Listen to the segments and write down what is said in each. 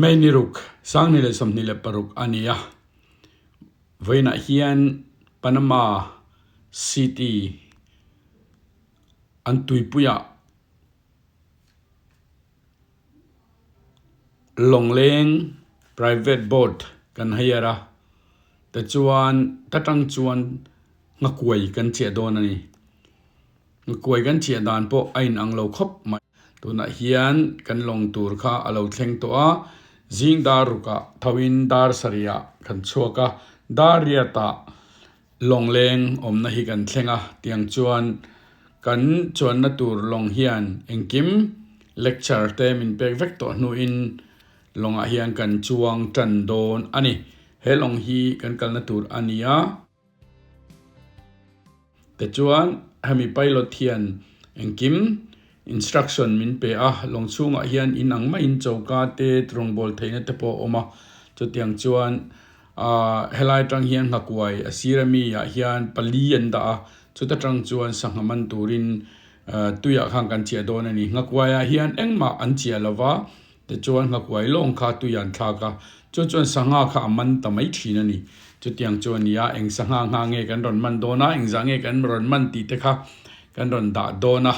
May niruk sang nile som nile paruk ania Vaina hian Panama City an TUIPUI Longleng private boat kan hayara ta chuan tatang chuan ngakuai kan che don ani ngakuai kan che dan po ain ang lo khop mai tuna hian kan long tur kha alo thleng to a jing dar ruka thawin dar saria kan chuaka daria ta longleng omna hi kan thlenga tiang chuan kan chuan na tur long hian engkim lecture te min pek vek to nu in longa hian kan chuang tan don ani he long hi kan kalna tur ania te chuan hemi pilot hian engkim instruction min pe a long chunga hian inang ma in chauka te trong bol theina te po oma chu tiang chuan helai tang hian ngakwai asirami ya hian pali anda chu ta tang chuan sanghaman turin tuya khang kan chia don ani ngakwai hian engma an chia lawa te chuan ngakwai long kha tuyan thaka chu chuan sangha kha man tamai thina ni chu tiang chuan ya eng sangha nga nge kan ron man dona eng zange kan ron man ti te kha kan ron da dona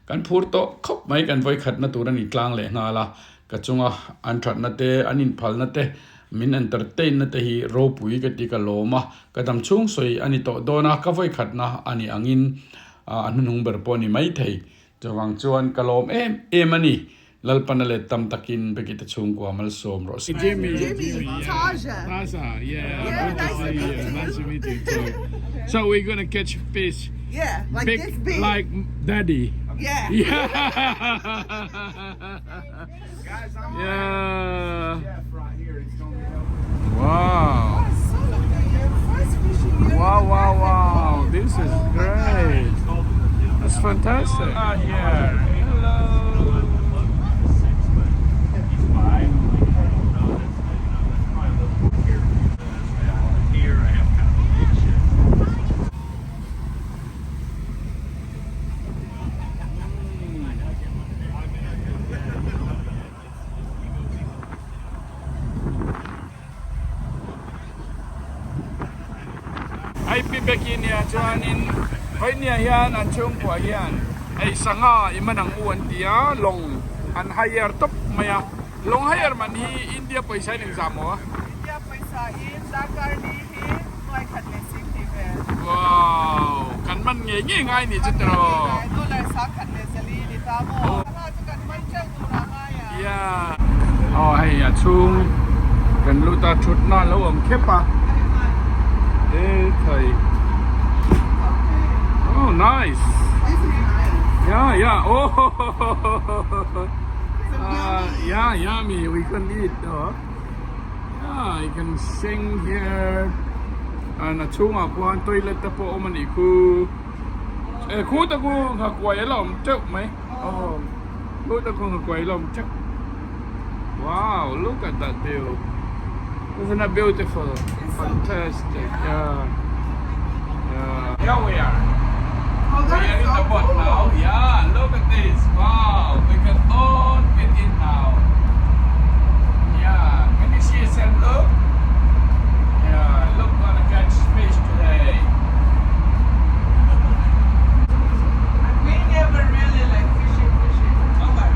kan phur to khop mai kan voi khat na turan i tlang le nga la ka chunga an that na te anin phal na te min entertain na te hi ro pui ka ti ka loma ka dam chung soi ani to dona ka voi khat na ani angin anung ber poni mai thei chawang chuan kalom em ani lalpanale tam takin bekita chung ko amal som ro Jimmy, Tasha. Tasha, yeah, Yeah, good to nice to see you. meet you. Nice to meet you too. So we're gonna catch fish, Yeah, like big this big. like daddy. Yeah. Yeah, Guys, I'm yeah. chef right here. He's gonna be helping. Wow, First fishing you wow, wow, wow. This is great. That's fantastic. here hello Ay BECKY niya chuanin hoy niya yan an chung po yan ay sangha imanang uan dia long an higher top maya long higher man hi India paisa ning zamo India paisa in Dakar ni hi noi khat le sing hi ve. wow kan man nge ngai ni chitro No la sa khat le sali ni ta mo. Na chu kan mai chang tu ra ma ya. yeah oh hey ya chung kan luta thut na lo om khepa thầy oh nice This is nice. yeah oh yeah yummy we can eat yeah you can sing here na chunga kwan toilet ta po man iku khu ta ku ngakwai lom chuk mai oh khu ta ku ngakwai lom chuk wow look at that view isn't that beautiful fantastic yeah here we are Oh, we that are is in so the boat cool. now. Yeah, look at this. Wow, we can all fit in now. Yeah, can you see yourself? Look. Yeah, look, gonna catch fish today. We never really like fishing. Okay.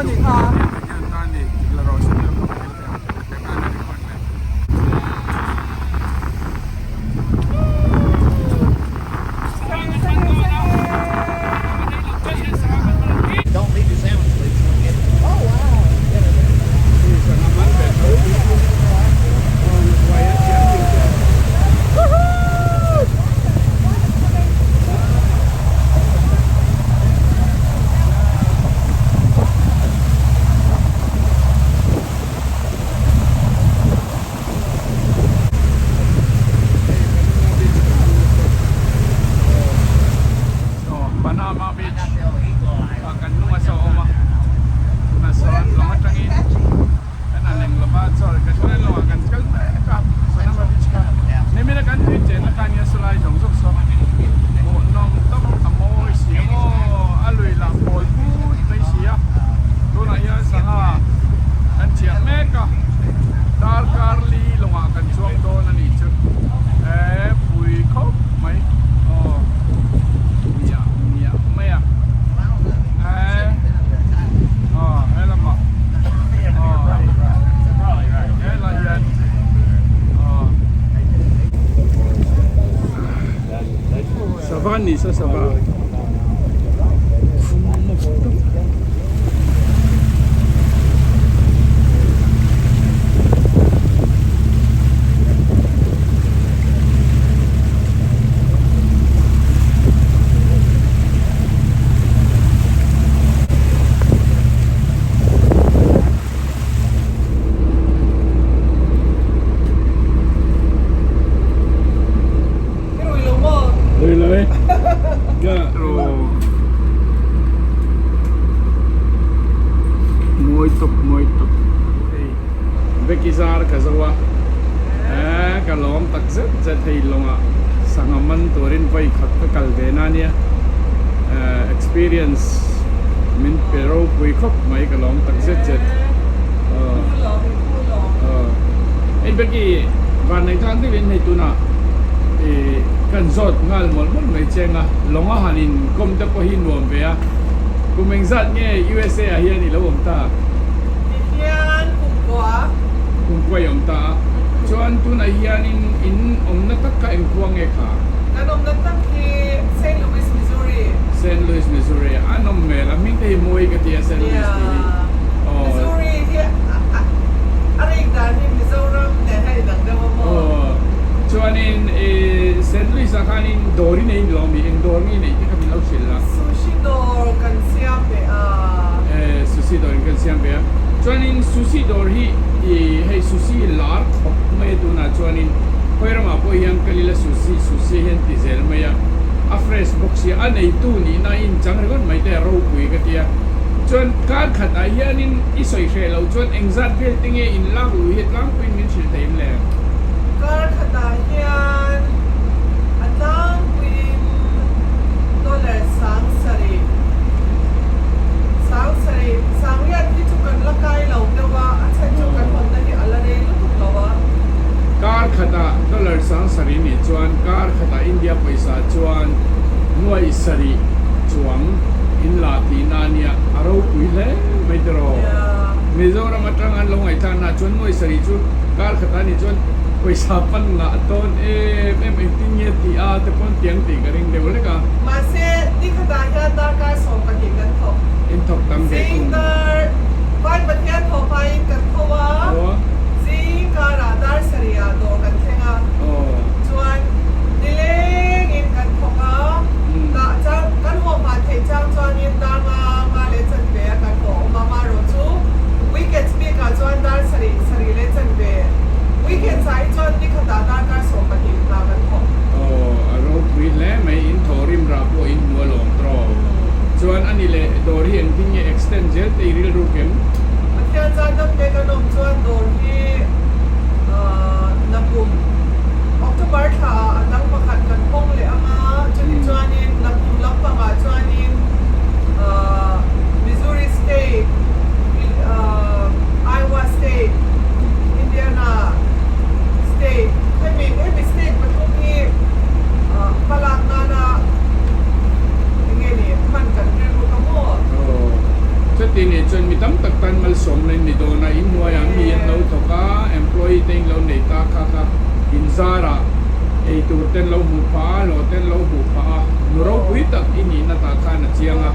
ni ka. Tani la rosa ni ko. Kana ni ko. Don't leave your sandwich, please. Panama Beach. Akan nunga sa oma. Nasoan lang at angin. Kananeng labat sa kasunan lang akan skal ka. Panama Beach ka. Nimi na kan tweet na kanya sulay dong so. Mo nong top amoy siya mo aloy lang bol food may siya. Tuna ya sangha. Kan siya meka. Dar Carly lang akan suang do na ni chu. Pui ko may. Oh. Savani sa Savah. Lười Môi tục Becky Zar kazawa ka lom tak zet hei longa sangaman turin vai khat ka kalvena nia experience min pero pui khop mai ka lom tak zet Becky van nei tan ti vin hei tuna kan zot ngal mol mai chenga longa hanin kom te po hin nuam ve a kumeng zat nge USA a hian ni lo om ta Hian kum kwa yom ta chuan tuna hian in om na tak ka em kuang e kha kanom na tak ki St. Louis, Missouri. St. Louis, Missouri anom me la ming te moi ka ti St. Louis ni Missouri hi aring dan hi Mizoram ne hai dang da mo. Chuan in St. Louis a khanin dori nei lo mi in dor mi nei ti ka mi lo sil la Sushi door kan siam pe sushi dor kan siam be chuan in sushi dor hi hei sushi lar khop mai tu na chuan in poirama po hian kalila sushi hian ti zel mai a fresh box hi a nei tu ni na in chang ron mai te ro pui ka tia chuan kar khat a hian in i soi hre lo chuan engzat vel tinge in lang u hi tlang pin min chil theim le kar khata hian atang queen dollar sang sari sang hian ti chukan lakai lo dewa a chen chukan hon na ni alare lutuk lawa kar khata dollar sang sari ni chuan kar khata India paisa chuan nuai sari chuang in la ti na nia aro pui le mai dro Mizoram atang an longai ta na chuan nuai sari chu kar khata ni chuan paisa pan nga ton em tin ye ti a te pon tiang ti ka ring de wala ka ma se ni khata hian dar ka so ka ti kan tho in thok tam de sing dar pai pathian tho pai kan thowa sing ka ra dar saria do kan thenga chuan dileng in kan thoka ka chang kan ho ma thei chang chuan in dar ma le chan ve kan ho mama ro chu weekend speak ka chuan dar sari le chan ve weekend sai chuan ni khata dar ka so ka ti na kan ho aro pui le mai in thorim ra po in nualom tro chuan ani le dori en tin ye extend jet te ril ru kem pathian chan dam te kanom chuan dor hi napum October tha anang pakhat kan hong le anga chuni chuan in napum lampanga chuan in Missouri State Iowa State Indiana State hemi state pathum hi palak na nge ni man kan ru ka mo chati ti ni chon mi tam tak tan mal som len ni do na in nuai ang mi an lo to ka employee teng lo nei ta kha kha in zara ei tu ten lo mu pa lo ten lo bu pa nu ro pui tak ini na ta kha na chianga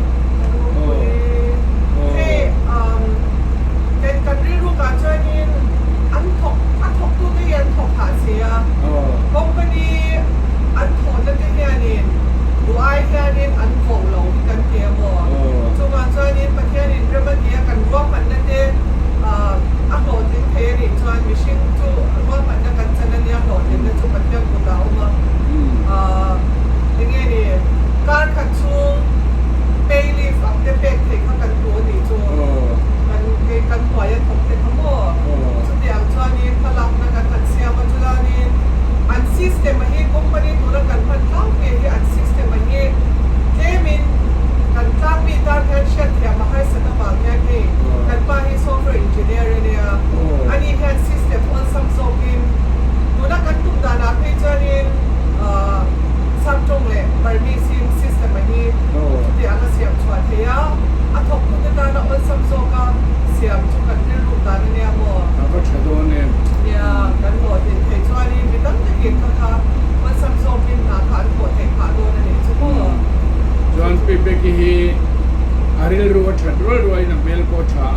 cái cái ru cả cho nên ăn thọc tu cái ăn thọc hạt xía company ăn thọc nó cái nhà nênดูaiแค่นี้อันของเรากันเทียมบ่ช่วงวันช่วงนี้ประเทศนี้เริ่มเทียกันว่ามันนั่นเองอันโหลดทิ้งเทนี่ช่วงมิชิงจู่ว่ามันจะกันชนะเนี่ยโหลดทิ้งนั่นจู่ประเทศของเรามายังไงนี่การขัดช่วงเปรีฝักเด็กเด็กเขากันตัวนี่จู่กันหัวยันถกเต็มทั้งหมดชุดอย่างช่วงนี้พลังนักการเสียมันจุดนี้อันซิสเต็มที่คอมพานีตัวกันพันเท่าเกี่ยอันซิสเต็มนี้เทมินกันตั้งมีด้านแพทย์เชียร์ที่มาให้สนับสนุนอย่างนี้กันป้าที่ซอฟต์แวร์อินจิเนียร์เนี่ยอันนี้แค่ซิสเต็มอันซัมซุงกินตัวนักการตุ้มดานาเพจนี้ซัมซุงเลยบาร์มีซิสเต็มนี้ที่อันเสียงชวนเทียอันทบตุ้มดานาอันซัมซุงก็เสียงชวนกันเรื่องลูกดาเนี่ยบ่ก็ชะโดนเนี่ยกันหัวเห็นเพจชวนนี้มีตั้งแต่กินค่ะมันซัมซุงกินหาฐานหัวเห็นขาโดนนี่ชั่วโมงจวนปีเบกีฮีอาริลรัวชัดรัวนะเมลโกชา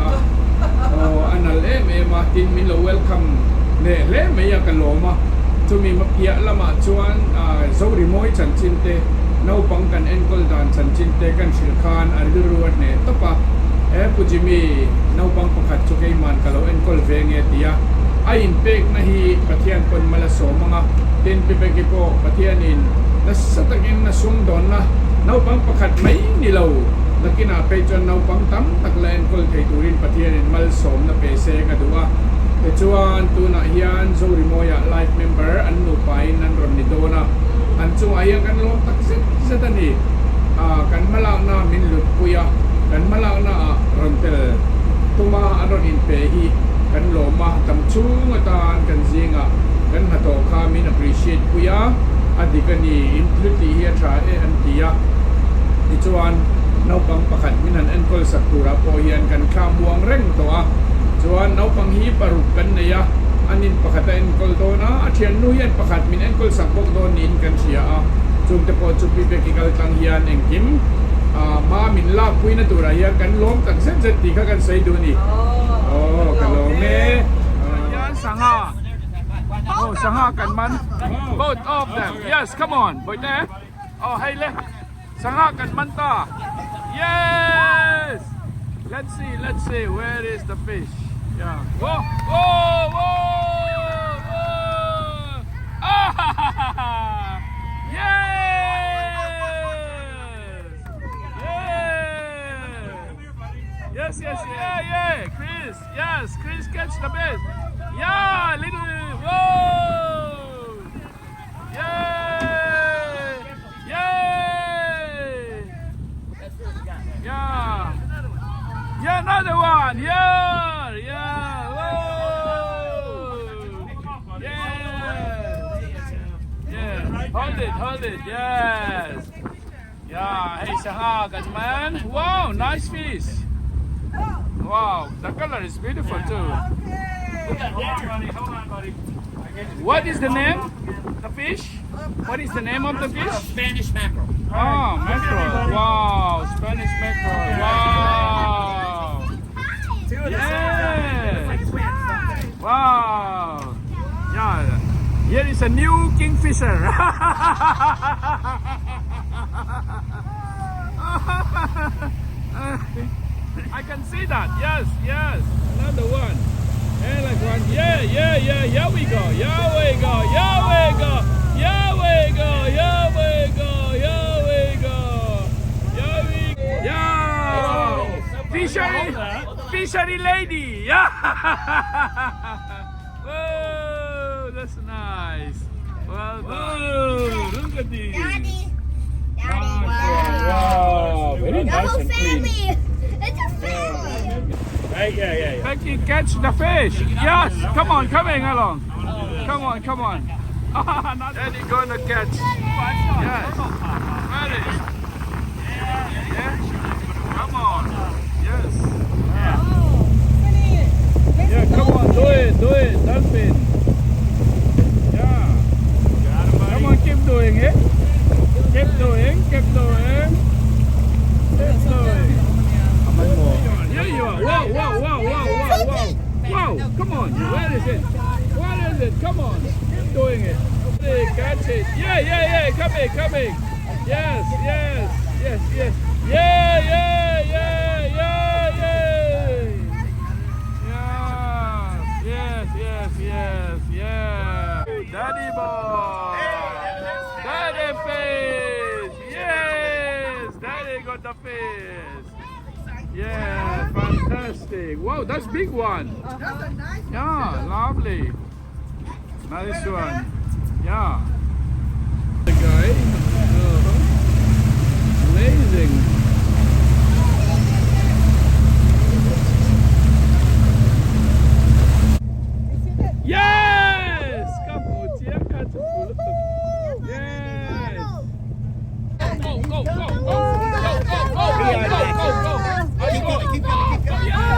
อันนั้นเล่เมมาตินมิลเวลคัมเนี่ยเล่เมียกันโลมาจะมีมาเปียละมาจวนโซริโมยฉันจินเตนเอาปังกันเอ็นกอลดานฉันจินเตกันชิลคานอาริลรัวเนี่ยตบปะปุจิมีนเอาปังประคัดจุกไอมันกันเราเอ็นกอลเวงเอติยาไออินเป็กนะฮีปะเทียนคนมาละโสมังอ่ะเต็นปีเบกีโปปะเทียนินนัสตักินนัสซุงดอนนะนเอาปังประคัดไม่นี่เรานักกินอาไปจนนเอาปังตั้มตักเลนกอลไทตูรินปะเทียนินมาละโสมนะเปเซกันดูว่าแต่จวนตัวน่ะเฮียนโซริโมยะไลฟ์เมมเบอร์อันนูไปนันรอนนิโดนะอันจวงอายังกันลงตักเซตันนี่กันมาลาวนะมินลุดปุยะกันมาลาวนะรอนเตลตัวมาอันรอนอินเปฮีกันโลมาตำชูงตานกันซิงกันหัตโตคามิน appreciate ปุยะอดีกันนี่อินทริตีเฮียทราอันตียะดิจวนนเอาปังประคัดมินันเอ็นกอลสักตุระโพเฮียนกันข้ามวงเร่งตัวจวนนเอาปังฮีปรุกกันเนี่ยอันนินประคัดเอ็นกอลโตนะอาเทียนนุเฮียนประคัดมินเอ็นกอลสักพวกโดนินกันเสียจุงเตปอจุปีเบกิกัลตังเฮียนเองกิมมามินลาปุยนะตุระเฮียนกันล้มตักเส้นเส้นตีกันใส่ดูนี่กันล้มเน่ยันสังหาสังหากันมัน both of them yes come on บ่อยแน่ให้เลยสังหากันมันต่อ yes let's see where is the fish yeah whoa yes yeah Chris yes Chris catch the fish yeah little whoa yeah another one yeah whoa yeah hold it yes yeah hey Saha guys man wow nice fish wow the color is beautiful too hold on buddy what is the name the fish what is the name of the fish Spanish mackerel. mackerel wow Spanish mackerel wow yeah wow yeah here is a new kingfisher I can see that yes another one and like one yeah here we go fishery lady yeah whoa that's nice well done look at this wow very nice and clean It's a family. Right, yeah. Becky, catch the fish. Yes, come on, coming along. Come on. Daddy gonna catch. Yes. Ready? Yeah. Come on. Yes. on. Where is it? What is it? Come on. Keep doing it. Hey, catch it. Yeah, yeah, yeah. Coming, coming. Yes, yes, yes, yes. Yeah, yeah, yeah, yeah, yeah. Yes, yes, yes, yeah. Daddy boy. Daddy fish. Yes, Daddy got the fish. Yeah, fantastic. Wow, that's big one. Yeah, lovely. Nice one. Yeah. The guy. Amazing. Yes! Kamutia katapulu. Yes. Go, go, go, go, go, go, go, go, go, go, go. Keep going, keep going, keep going.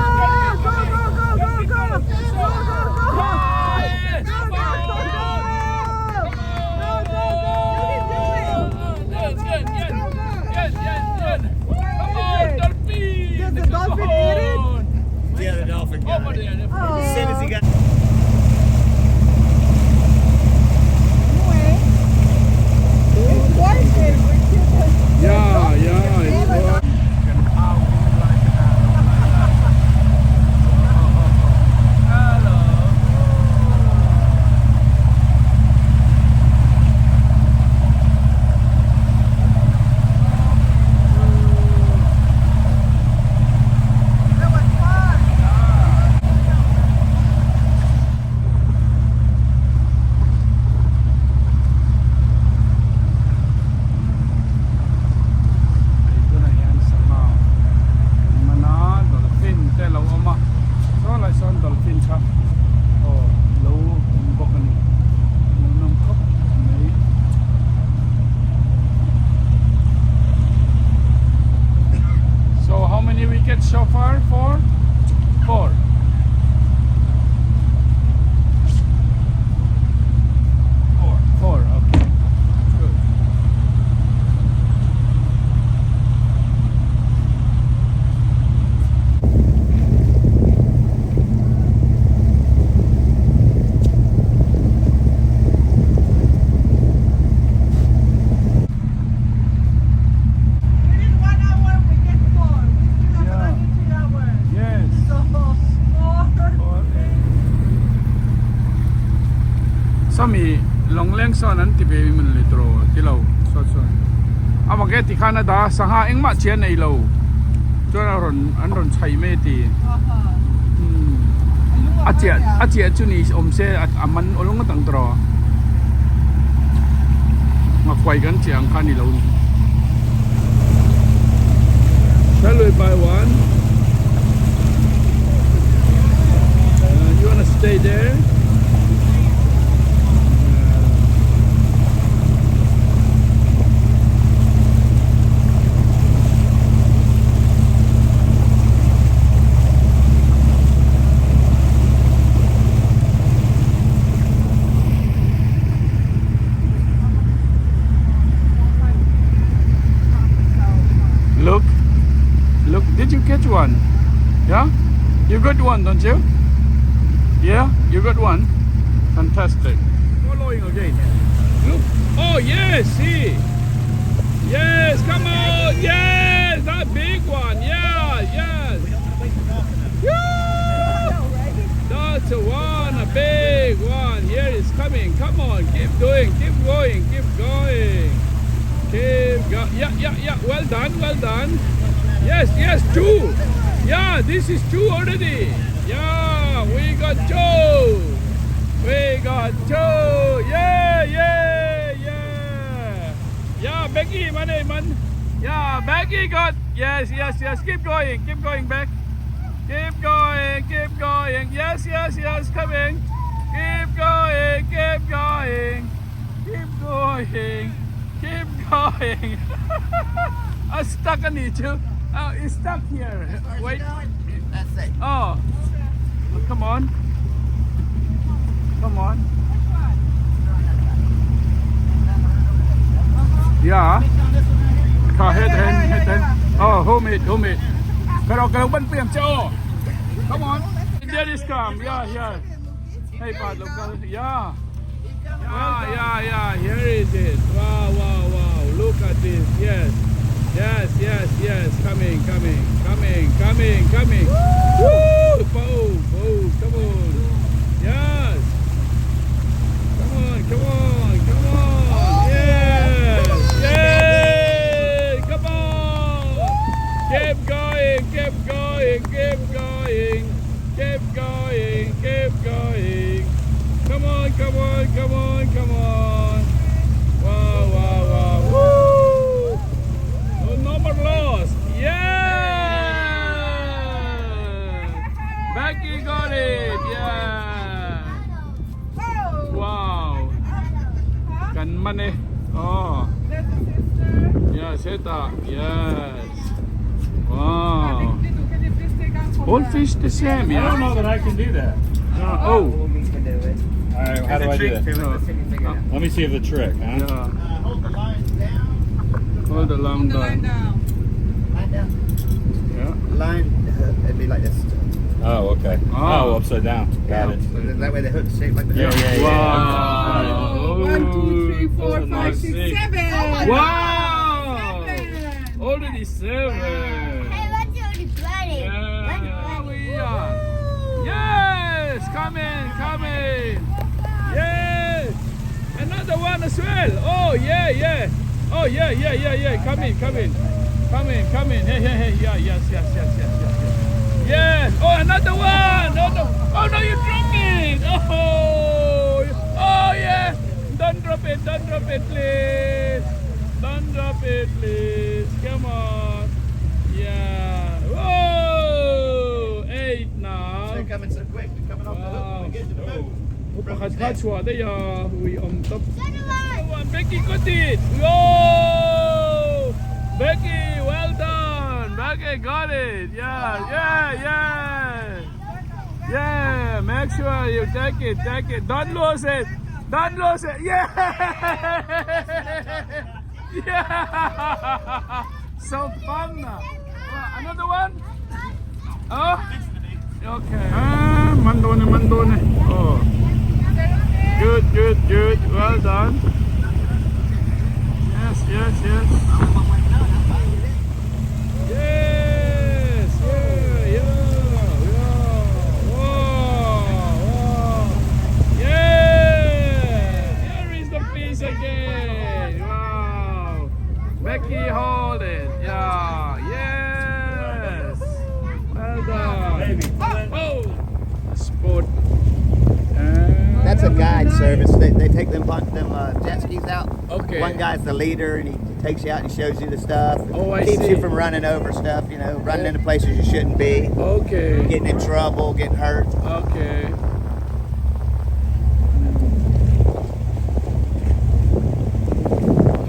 Yeah, the dolphin got it. As soon as he got... Yeah, yeah. It's so far? Four? Four. Four, okay. Good. Within 1 hour, we get 4. We still have another 3 hours. Yes. So, 4. Sami long leng so nan ti be min litro ti lo so so ama ke ti Canada sangha eng ma chen nei lo cho na ron an ron chai me ti a chia chu ni om se aman olong tang tro ma kwai kan chiang khan ni lo ni shall we buy one you want to stay there. Look, did you catch one? Yeah? You got one, don't you? Yeah? You got one? Fantastic. Following again. Look. Oh, yes, see. Yes, come on. Yes, that big one. Yeah, yes. Yeah. That's a one, a big one. Here it's coming. Come on, keep doing, keep going, keep going. Keep going. Yeah. Well done, well done. Yes, 2. Yeah, this is 2 already. Yeah, we got 2. We got 2. Yeah. Yeah, Becky, man. Yeah, Becky got. Yes. Keep going, Beck. Keep going. Yes, coming. Keep going. I'm stuck on it too. Oh, it's stuck here. Wait. That's it. Oh, come on. Yeah. Head. Oh, hold it. Pero ban PM cho. Come on. There is come. Yeah. Hey, part local. Yeah. Yeah. Here it is. Wow. Look at this. Yes. Coming. Woo! Boom. Come on. Yes. Come on. Yes. Yay! Come on. Keep going. Come on. Wow. Woo! No more loss. Yeah! Becky got it. Yeah. Wow. Ganman eh. Oh. Yes, Heta. Yes. Wow. All fish the same, I yeah? don't know that I can do that. Oh. All right, how do I do that? Let me see the trick, huh? Yeah. Hold the lines down. Hold the line down. Line down. Yeah. Line, it'd be like this. Oh, okay. Ah. Oh, upside down. Got it. So that way the hook's shaped like this. Yeah. Wow. 1, 2, 3, 4, 5, 6, 7. Wow. Already 7. Hey, what's your buddy? Yeah, we are. Yes, coming. Yes, another one as well. Oh yeah. Oh yeah. Coming. Hey. Yeah, yes. Yes. Oh, another one. Oh no, you dropped it. Oh yeah. Don't drop it, please. Don't drop it, please. Come on. Yeah. Whoa. 8 now. They're coming so quick. They're coming off the hook. When they get to the boat. Pakatwa da ya. We on top. One. Oh, Becky got it. Whoa. Becky, well done. Becky got it. Yeah. Make sure you take it. Don't lose it. Yeah. So fun. Another one. Oh. Okay. Mandone. Oh. Good. Well done. Yes. Yes. Yeah. Wow. Yeah. Here is the piece again. Wow. Becky hold it. Yeah. Yes. Well done. Oh. Sport. That's a guide service. They take them jet skis out. Okay. One guy's the leader, and he takes you out and he shows you the stuff. Oh, I Keeps see. you from running over stuff, running into places you shouldn't be, Okay. getting in trouble, getting hurt. Okay.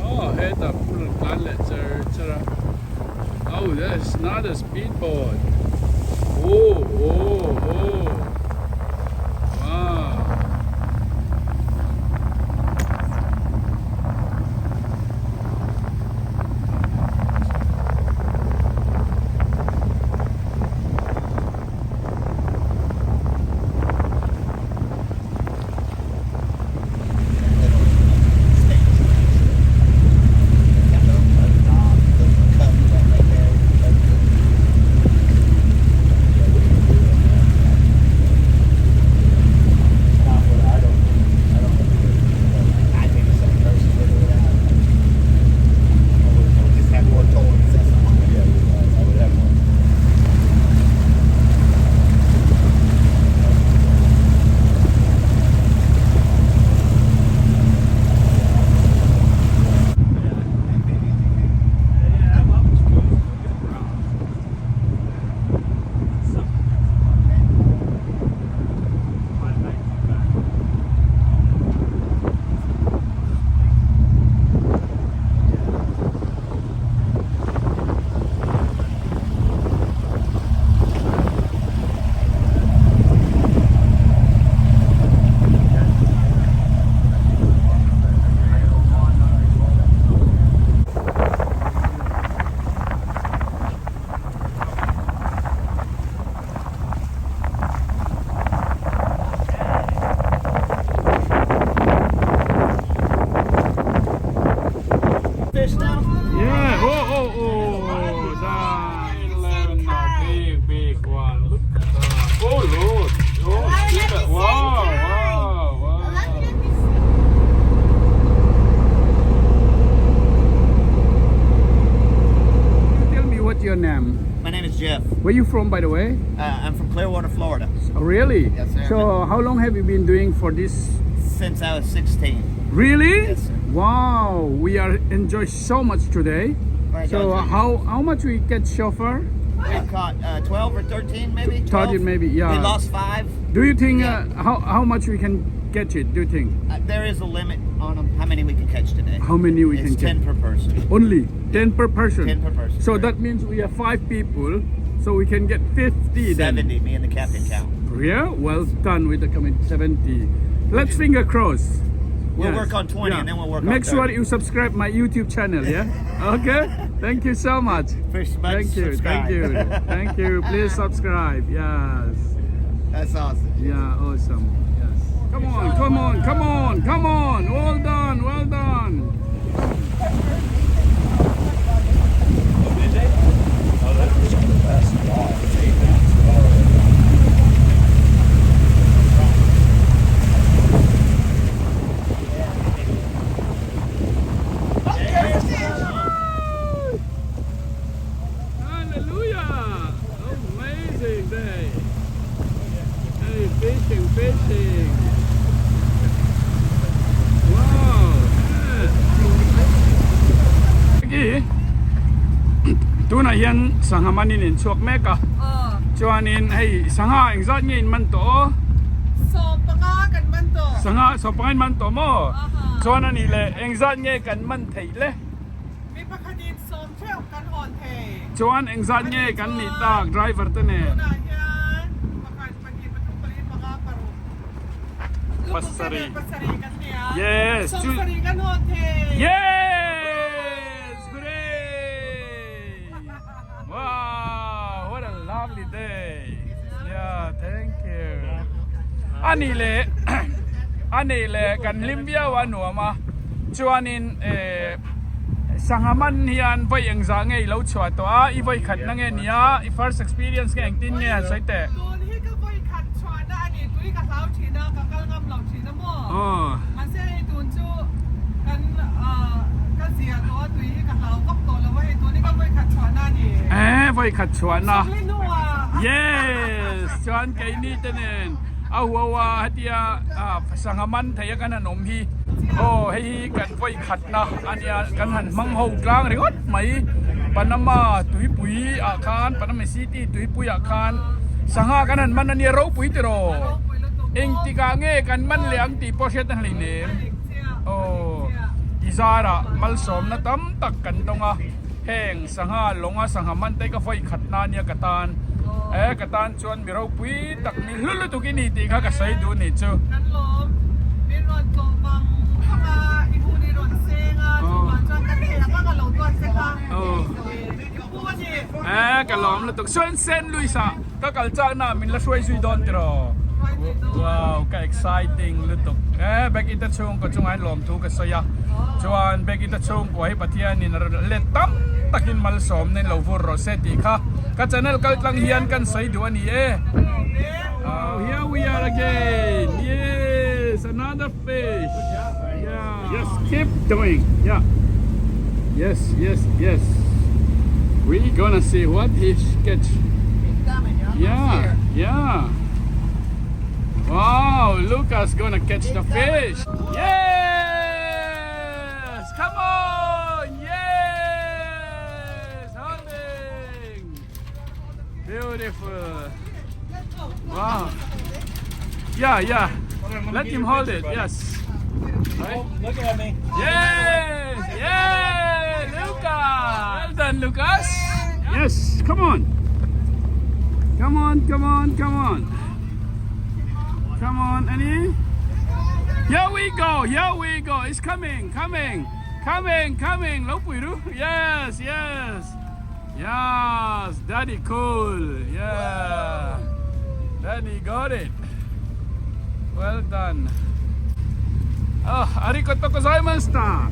Oh, head up, full of pallets. Oh, that's not a speedboat. Oh. Wow. Where you from, by the way? I'm from Clearwater, Florida. Oh, really? Yes, sir. So how long have you been doing for this? Since I was 16. Really? Yes, sir. Wow, we are enjoy so much today. Right, So don't you? how much we get chauffeur? We caught 12 or 13, maybe. 13 maybe, yeah. We lost 5. Do you think Yeah. how much we can catch it? Do you think There is a limit on them. How many we can catch today? how many we It's can 10 per person. get? Only 10 per person. 10 per person. So that means we have 5 people, so we can get 50 then. 70. Me and the captain count. Yeah, well done with the comment 70. Let's finger cross. We'll work on 20 and then we'll work on Make sure 30. you subscribe my YouTube channel, yeah? Okay? Thank you so much. Fish much, Thank you, subscribe. thank you, thank you. Please subscribe. Yes. That's awesome. Yeah, awesome. Yes. Come on, come on, come on, come on. Well done, well done. Hallelujah! Amazing day. Hey, fishing, fishing. Wow. Becky, tu na hian sangha manin in chuak mek a. Chuanin hei sangha engzat ngein man to. So panga kan man to. Sangha so pangain man to mo. Chuan ani le engzat nge kan man thei le. Mi pakhatin som chtEUH kan hon the. Chuan engzat nge kan ni tak driver te ne. Na hian pakhat pagi patung palin mga paru. Pasari. Pasari kan niya. Yes. Som sari kan hon the. Yes! Hooray! Wow, what a lovely day. Yeah, thank you. Anile kan limbia wanuma. Chuanin sanghaman hian voi engza ngei lo chua to a I voi khat na nge nia I first experience nge engtin nge soite. Tun hi ka voi khat chwa na ani tui ka lau thina ka kal ngam lau thina mo. Oh. Man se hi tun chu kan ka zia to tui hi ka lau kap to lo hi tun hi ka voi khat chwa na ni. Voi khat chua na. Li nuwa. Yes, chuan kai ni tenen. Ahuwa hatia sanghaman thaya kan anom hi. Oh, hei kan voi khat na ania kan han mang ho tlang ringot mai Panama TUIPUI akan Panama City TUIPUI akan sangha kan han man ania ro pui tiro eng tika nge kan man leang ti poset han linem oh izara malsom na tam tak kan tonga heng sangha longa sangha man te ka voi khat na nia katan katan chuan mi ro pui tak ni lulu tu ki ni ti kha ka sai du ni chu Kan lom. Min ron to bang mga ihu ni ron senga. Chuan chuan kan thea ka lau tuan se ka. oh Ihu ni. ka lom la tuk suan sen luisa ka kalchak na min la suai sui don tiro wow ka exciting lutuk back ita chung ko chung an lom tu ka soya chuan back ita chung ko hi pathian ni le tam takin mal som nen lo vur ro se ti kha ka channel kal tlang hian kan sai du ani oh here we are again yes another fish yeah just keep doing yeah yes yes yes we gonna see what he catch. Yeah, yeah. Wow, Lucas gonna catch the fish. Yes! Come on! Yes! Holding! Beautiful. Wow. Yeah, yeah. Let him hold it. Yes. Right? Look at me. Yes! Yes! Lucas! Well done, Lucas. Yes, come on. Come on, come on, come on. Come on, Annie. Here we go, here we go. It's coming, coming, coming, coming. Yes, yes. Yes, Daddy cool. Yeah. Daddy got it. Well done. Oh, arigatou gozaimashita.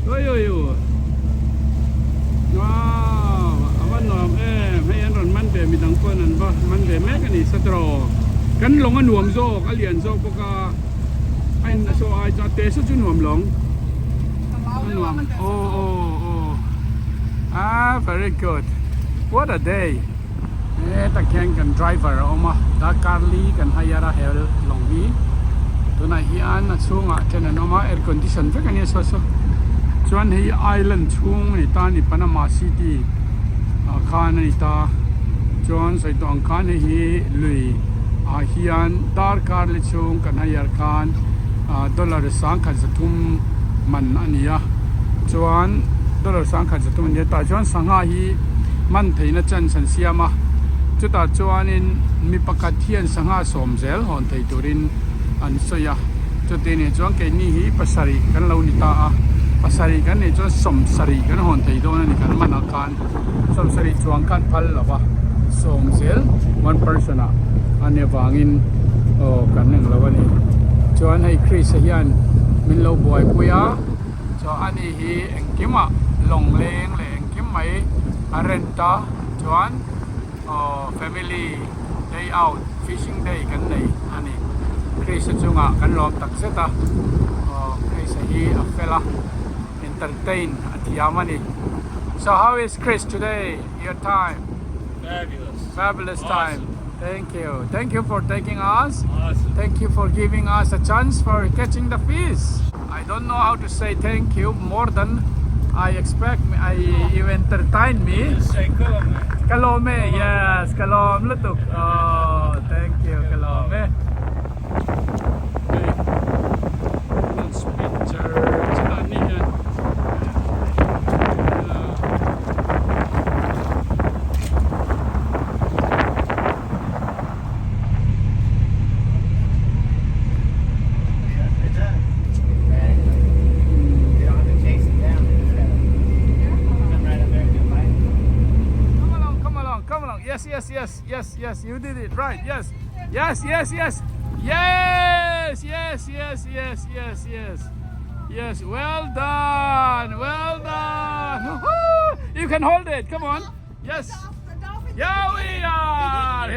Oyo. Wow, awan nom hay an ron man be mi dang kon an ba man be me kan ni satro kan long an nuam zo ka lian zo ko ka ai so ai cha te su chu nuam long nuam oh very good, what a day. ta khen kan driver oma da carly kan hayara hel long hi tuna hi an na chunga ten oma air condition ve kan yes so chuan hi island chung ni ta ni Panama City khan ni ta chuan sai to ang khan hi lui hian dar carly chung kan hayar khan dollar sang khan sathum man ania chuan dollar sang khan sathum ni ta chuan sangha hi man theina chan san siama chuta chuanin mi pakhat hian sangha somzel hon thei turin an soya chute ni chuan ke ni hi pasari kan lo ni ta a pasari kan ni chuan somsari kan hon thei do ni kan mana kan somsari chuang kan phal lawa somzel one person a ane wangin kan nang lawa ni chuan hei Chris hian min lo boy puya cho ani hi engkima longleng le engkim mai arenta chuan family day out fishing day kan nei ani Chris chunga kan lom tak seta Chris hi a fella entertain athiamani. So how is Chris today? Your time? Fabulous time. Thank you for taking us. Awesome. Thank you for giving us a chance for catching the fish. I don't know how to say thank you more than I expect. You entertain me. Say Kalome. Kalome, yes, Kalome lutuk. Oh, thank you, Kalome. Yes, you did it right. Yes. Well done. Woohoo! You can hold it. Come on. Yes. Here we are.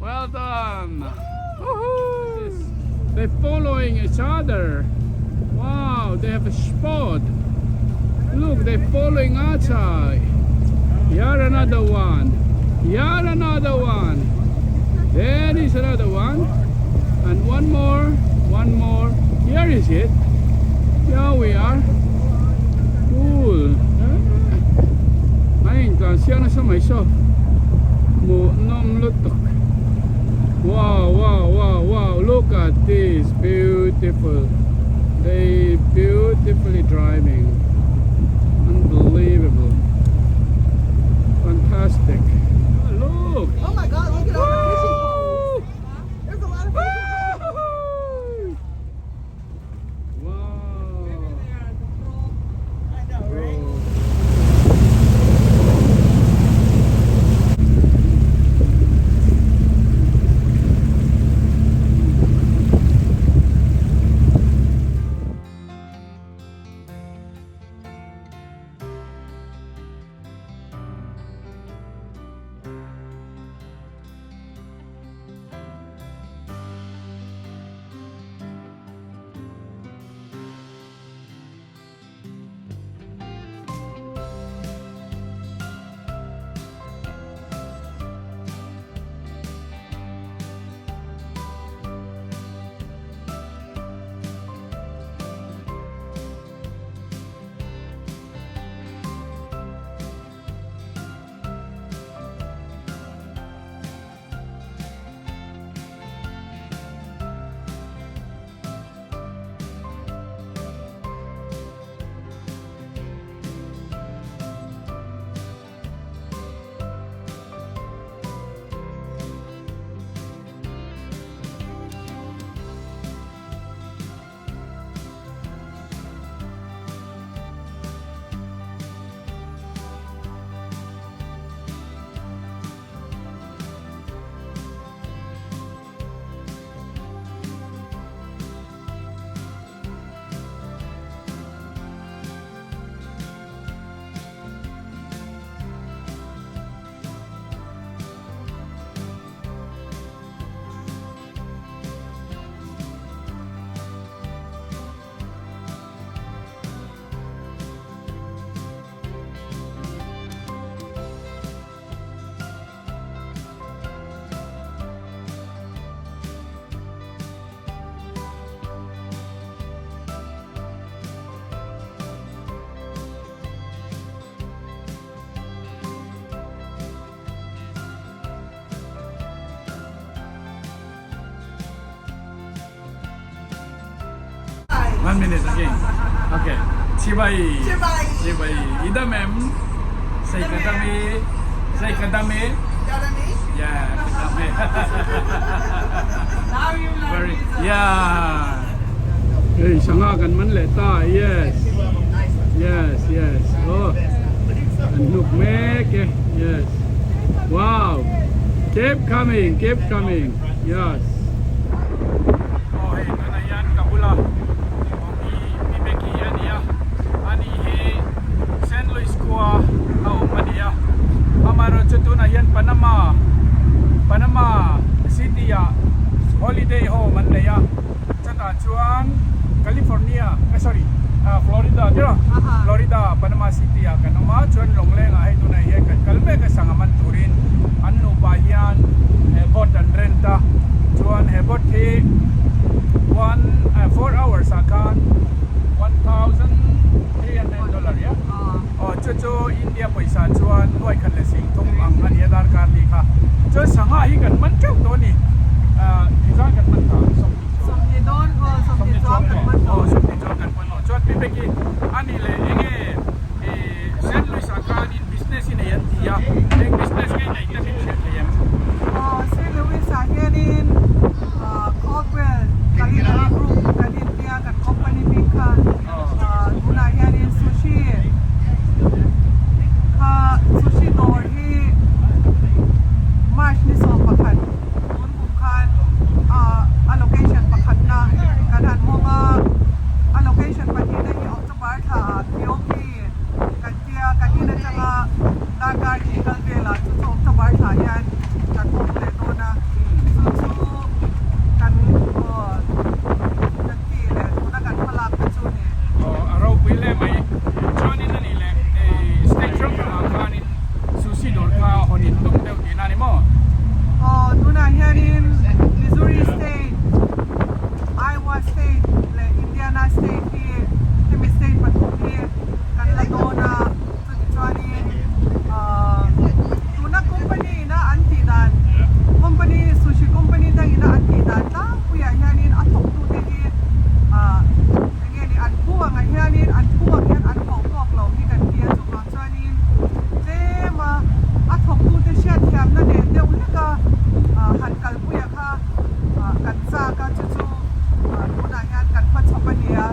Well done. Woohoo! They're following each other. Wow, they have a spot. Look, they're following each other. Here another one. There is another one. And one more. Here is it. Here we are. Cool. Ayun, siya na sa MIZO. Wow. Look at this. Beautiful. They beautifully driving. Unbelievable. Fantastic. Look. Oh my God, look at all the fishing poles. There's a lot of fishing Wow. I know, right? 1 minute again. Okay. Chibai. Chibai. Ida ma'am. Say kadame. Say kadame. Kadame. Yeah, kadame. Now you learn Very. MIZO. Yeah. Hey, sanga kan man leta. Yes. Yes, yes. Oh. And look, make. Yes. Wow. Keep coming. Keep coming. Yes. Oh, hey, na yan kabula. Ni Becky ania. Ani he St. Louis kuah au mania. Amaro chutu na yan Panama City ya. Holiday home man na ya. Chata chuan California. Sorry. Florida, tira. Florida, Panama City ya kan ma chuan longleng a tu na ye kan kalme ka sangaman turin annu bahian bot and renta chuan he bot thi 4 hours akan $1,300 ya. Oh chu India paisa chuan loi khan le sing thum ang ani adar card li kha chu sangha hi kan man chau to ni izan kan man ta Som ni don ko som ni job kan man oh som ni job kan man chuan pi beki ani le enge St. Louis akan in business in yan dia eng business ngai nai ta sin le yan St. Louis ahenin Caldwell Kalina Group kadin dia kan company bika tuna ahenin sushi door hi March ni so pakhat kun bukan allocation pakhat na kanan mo nga allocation pati na hi October tha POP katia kadina changa dagar ikal vela chu October tha yan kan mo le to na su kan ti le na kan palak chu ni araw pile mai chuan in ani le state trooper akanin susi dor ka honin tum deu dinani mo tuna hianin Missouri State, Iowa State, le Indiana State hi hemi state pathum hi kan la dona chuanin tuna company na anti dan company sushi company dang ina anti dan ta puya hianin athok tu te hi ngeni an puang a hianin an puang hian an khok kok lo hi kan tia chu ma chuanin ma athok tu te shat thiam na ne deu leka han kal puya kha kan sa ka chu tuna hian kan pha chopania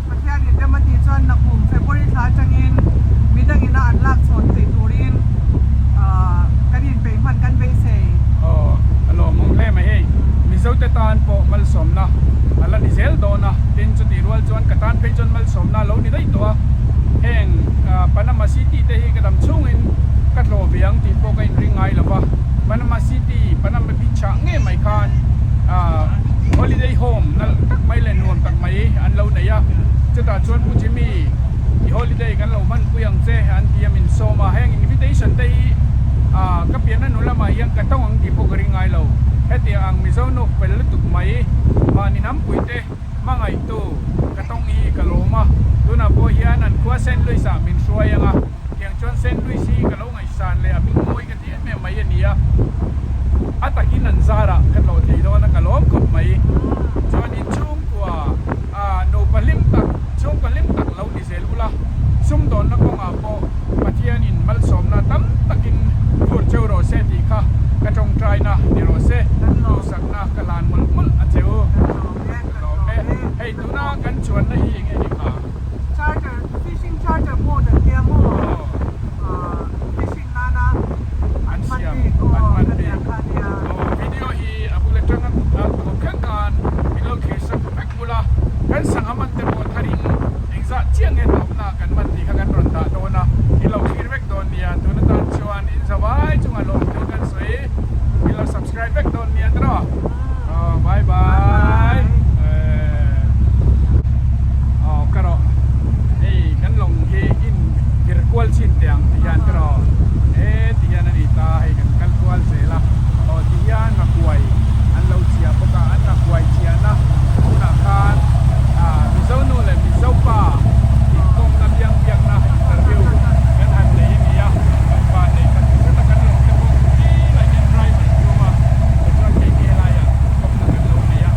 pathian in demati chuan na kum February tha changin midang ina an lak chon thei turin kanin pe man kan be sei alo mong le mai hey mizo te tan po mal som na ala ni zel do na tin chu ti rual chuan katan pe chon mal som na lo ni dai to heng Panama City te hi kadam chungin katlo biang ti po kain ringai lova Panama City Panama Beach nge mai khan holiday home nal tak mai le nuam tak mai an lo na ya chata chuan pu jimi i holiday kan lo man puyang che an tiam in soma heng invitation te hi kapian na nula mai yang katong ang tipo ringai lo heti ang mizo no pel tuk mai maninam puite mangai tu katong hi kaloma tuna po hian an kwa St. Louis a min suayanga yang chuan St. Louis hi kalo ngai san le aming moi ka ti me mai ania atakin an zara katlo thei do na kalom khop mai chuan in chung kwa no palim tak chung palim tak lo ni zel ula sum don na ko nga po pathian in mal som na tam takin phur cheuro se ti kha ka tong trai na ni ro se lo sak na kalan mul a cheu lo me hey tuna kan chuan na hi nge ni kha charter fishing charter boat and dia mo fishing nana an siam mati an man dia khania video hi abule tangan ko kan bilo khesa pak pula kan sangaman te mo tharing engza chiang e na kan man ti kan ron ta do na ilo khirwek don nia tuna tan chuan in zawai chunga lo tu kan soi ilo subscribe back don nia tro bye bye karo hey kan long hi in virtual chin tiang tian tro tian ani ta hai kan kal kwal se la tian na kuai an lo chia boka an na kuai chia na una kan mizo no le mizo pa kong na biang na interview kan han le ni ya pa ne kan ta kan lo te ko ni la ni try mai kuma chuan ke la ya kong na kan lo ni ya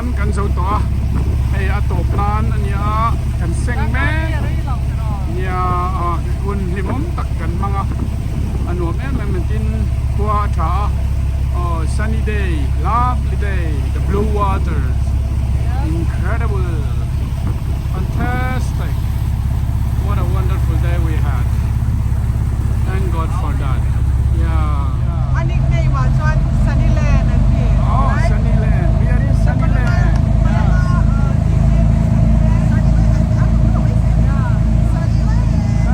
นกันเจ้าตัวไอ้อตบนานอันนี้กันเซ็งแม่เนี่ยคุณลิมตักกันมั้งอันนู้นแม่มันกินกัวชาsunny day lovely day the blue waters incredible fantastic what a wonderful day we had thank God for that yeah อันนี้ในว่าชวนซันนี่แลนด์นั่นพี่ oh Sunnyland we are in Sunnyland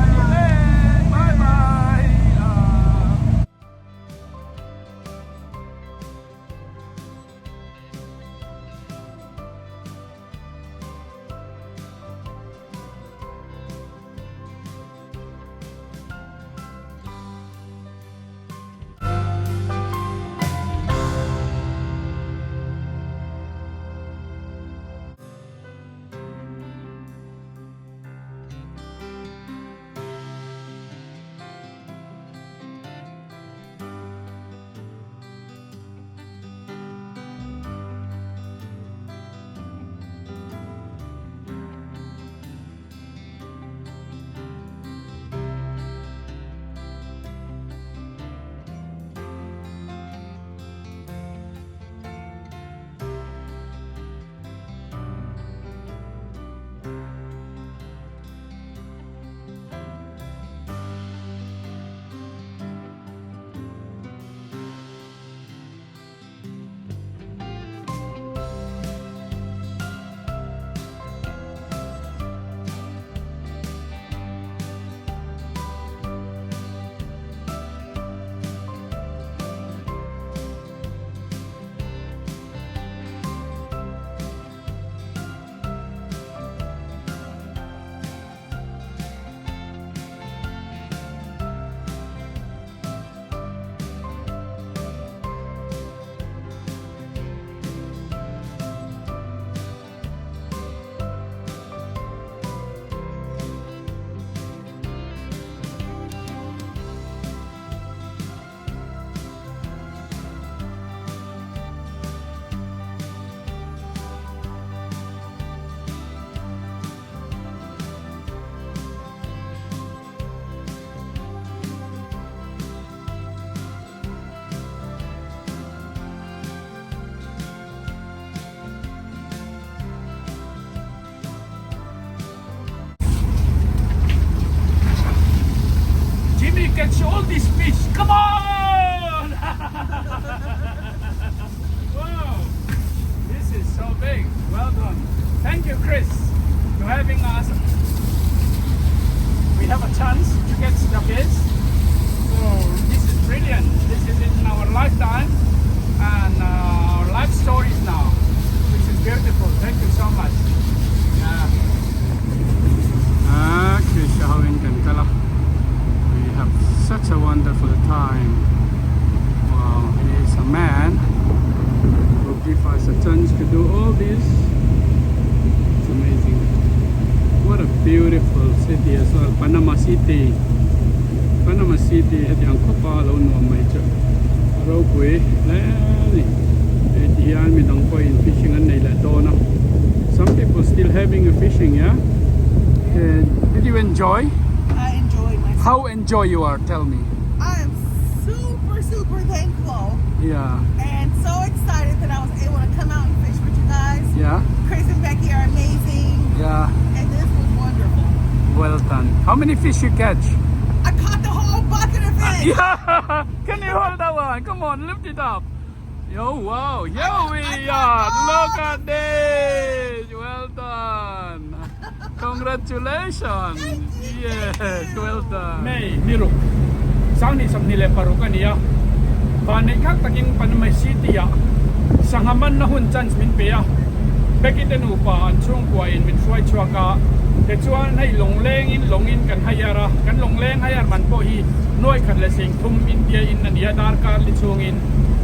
Sunnyland bye bye Jimmy catch all these fish. Come on! Wow, this is so big. Well done. Thank you, Chris, for having us. We have a chance to get the fish. So this is brilliant. This is in our lifetime and our life stories now, which is beautiful. Thank you so much. Yeah. Chris, hawin kan kala. We have such a wonderful time. Wow, he is a man who gives us a chance to do all this. It's amazing. What a beautiful city as well. Panama City. Panama City at yang kopalo no may cha. Rokwe lani. Diyan mi dang ko in fishing an nila dona. Some people still having a fishing, yeah? Did you enjoy? I enjoyed myself. How enjoy you are? Tell me. I am super thankful Yeah. and so excited that I was able to come out and fish with you guys. Yeah. Chris and Becky are amazing, Yeah. and this was wonderful. Well done. How many fish you catch? I caught the whole bucket of fish. Yeah. Can you hold that one? Come on, lift it up. Yo, wow. Yo, we are. Look at this. Well done. Congratulations. Yes, well done. May, Niro. Sang ni sam nile parukan niya. Panay kak taking Panama City ya. Sanghaman na hun chance min pe ya. Becky ten upa an chung kwa in min suai chua ka. Te chuan hay long in kan hayara. Kan long leng hayar man po hi. Noi kan le sing thum India in ania dar kar li chung in.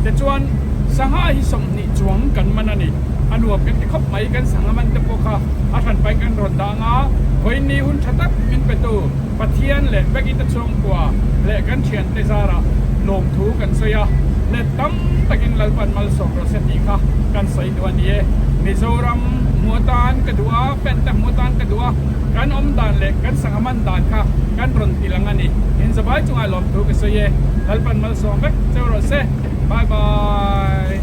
Te chuan sangha hi som ni chuang kan manani. Anuap kan khop mai kan sanghaman te po kha. Athan pai kan ron da nga. Hoi ni hun thatak min pe tu. Pathian le Becky te chung kwa. Le kan thian te zara. Lom thu kan soya. le tam takin lalpan malsong ro se ti kha kan sai do ni e Mizoram muatan kedua pentah muatan kedua kan om dan le kan sangaman dan kha kan ron tilangan ni in sabai chung alom tu ke se ye lalpan malsong bek ro se bye bye.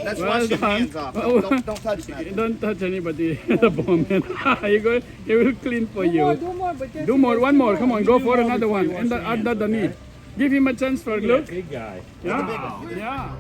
Let's Well wash your done. hands off. Don't touch that. Don't touch anybody at the moment. He will clean for you. Do more, but just Do more, one more. Come on, go for another one. And under the knee. Give him a chance for look. Big guy. Yeah, yeah.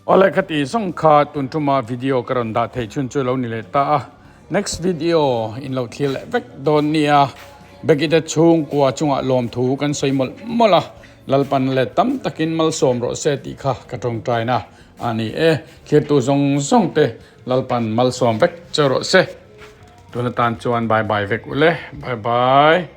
Oleh kati song kha tuntuma video karon da thei chun chu lo ni le ta next video in lo thil vek don nia beki da chung kwa chunga lom thu kan soimol mola lalpan le tam takin mal som ro se ti kha katong trai na ani khir tu zong te lalpan mal som vek choro se tunatan chuan bye bye vek ule bye bye